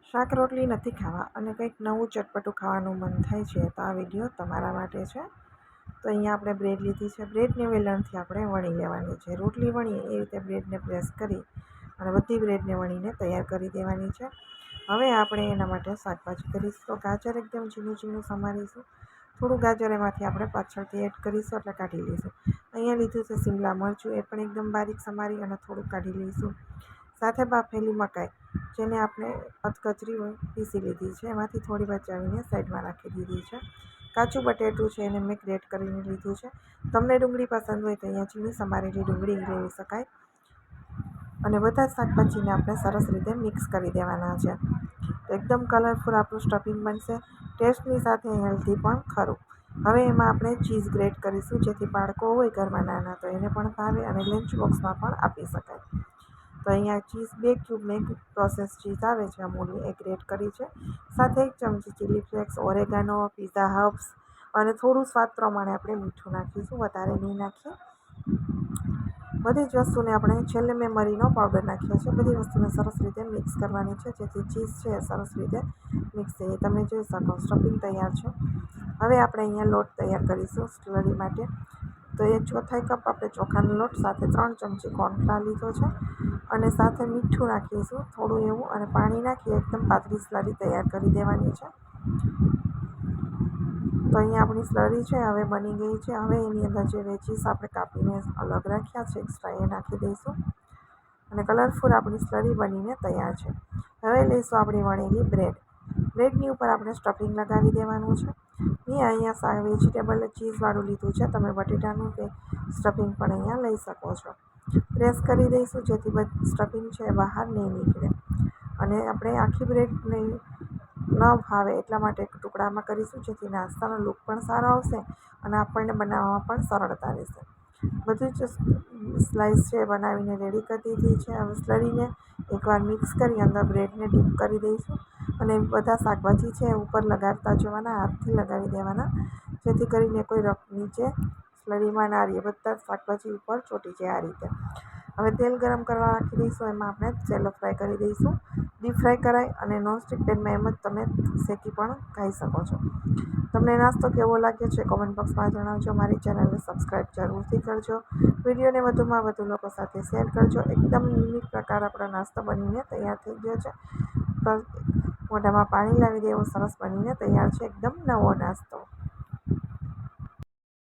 શાક રોટલી નથી ખાવા અને કંઈક નવું ચટપટું ખાવાનું મન થાય છે તો આ વિડીયો તમારા માટે છે. તો અહીંયા આપણે બ્રેડ લીધી છે. બ્રેડને વેલણથી આપણે વણી લેવાની છે. રોટલી વણીએ એ રીતે બ્રેડને પ્રેસ કરી અને બધી બ્રેડને વણીને તૈયાર કરી દેવાની છે. હવે આપણે એના માટે શાકભાજી કરીશું. તો ગાજર એકદમ ઝીણું ઝીણું સમારીશું. થોડું ગાજર એમાંથી આપણે પાછળથી એડ કરીશું એટલે કાઢી લઈશું. અહીંયા લીધું છે શિમલા મરચું, એ પણ એકદમ બારીક સમારી અને થોડું કાઢી લઈશું. સાથે બાફેલી મકાઈ, જેને આપણે અધકચરી હોય પીસી લીધી છે, એમાંથી થોડી બચાવીને સાઈડમાં રાખી દીધી છે. કાચું બટેટું છે, એને મેં ગ્રેટ કરીને લીધું છે. તમને ડુંગળી પસંદ હોય તો અહીંયા ઝીણી સમારેલી ડુંગળી લેવી શકાય. અને બધા શાકભાજીને આપણે સરસ રીતે મિક્સ કરી દેવાના છે. તો એકદમ કલરફુલ આપણું સ્ટફિંગ બનશે. ટેસ્ટની સાથે હેલ્ધી પણ ખરું. હવે એમાં આપણે ચીઝ ગ્રેટ કરીશું, જેથી બાળકો હોય ઘરમાં નાના તો એને પણ ભાવે અને લંચ બોક્સમાં પણ આપી શકાય. તો અહીંયા ચીઝ 2 ક્યુબ મેં પ્રોસેસ ચીઝ આવે છે અમૂલની, એ ગ્રેટ કરી છે. સાથે 1 ચમચી chilli flakes, oregano, pizza herbs અને થોડું સ્વાદ પ્રમાણે આપણે મીઠું નાખીશું, વધારે નહીં નાખીએ. બધી જ વસ્તુને આપણે છેલ્લે મેં મરીનો પાવડર નાખ્યો છે. બધી વસ્તુને સરસ રીતે મિક્સ કરવાની છે, જેથી ચીઝ છે એ સરસ રીતે મિક્સ થઈ. તમે જોઈ શકો સ્ટફિંગ તૈયાર છે. હવે આપણે અહીંયા લોટ તૈયાર કરીશું સ્લરી માટે. તો એ 1/4 કપ આપણે ચોખાનો લોટ સાથે 3 ચમચી કોર્નફ્લાવર લીધો છે અને સાથે મીઠું નાખીશું થોડું એવું, અને પાણી નાખી એકદમ પાતળી સ્લરી તૈયાર કરી દેવાની છે. તો અહીંયા આપણી સ્લરી છે હવે બની ગઈ છે. હવે એની અંદર જે વેજીસ આપણે કાપીને અલગ રાખ્યા છે એક્સ્ટ્રા, એ નાખી દઈશું અને કલરફુલ આપણી સ્લરી બનીને તૈયાર છે. હવે લઈશું આપણી વણેલી બ્રેડ. બ્રેડની ઉપર આપણે સ્ટફિંગ લગાવી દેવાનું છે. મેં અહીંયા વેજીટેબલ ચીઝવાળું લીધું છે. તમે બટેટાનું કે સ્ટફિંગ પણ અહીંયા લઈ શકો છો. પ્રેસ કરી દઈશું, જેથી સ્ટફિંગ છે એ બહાર નહીં નીકળે. અને આપણે આખી બ્રેડને ન ભાવે એટલા માટે ટુકડામાં કરીશું, જેથી નાસ્તાનો લુક પણ સારો આવશે અને આપણને બનાવવામાં પણ સરળતા રહેશે. બધું જ સ્લાઇસ છે એ બનાવીને રેડી કરી દીધી છે. હવે સ્લરીને એકવાર મિક્સ કરી અંદર બ્રેડને ડીપ કરી દઈશું અને બધા શાકભાજી છે એ ઉપર લગાવતા જવાના, હાથથી લગાવી દેવાના, જેથી કરીને કોઈ રફ નીચે સ્લરીમાં ના રહે. બધા શાકભાજી ઉપર ચોંટી જાય આ રીતે. હવે તેલ ગરમ કરવા રાખી દઈશું. એમાં આપણે સેલો ફ્રાય કરી દઈશું. ડીપ ફ્રાય કરાય અને નોનસ્ટિક પેનમાં એમ જ તમે શેકી પણ ખાઈ શકો છો. તમને નાસ્તો કેવો લાગ્યો છે કોમેન્ટ બોક્સમાં જણાવજો. મારી ચેનલને સબસ્ક્રાઈબ જરૂરથી કરજો. વિડીયોને વધુમાં વધુ લોકો સાથે શેર કરજો. એકદમ યુનિક પ્રકાર આપણો નાસ્તો બનીને તૈયાર થઈ ગયો છે. મોઢામાં પાણી લાવી દે એવો સરસ બનીને તૈયાર છે એકદમ નવો નાસ્તો.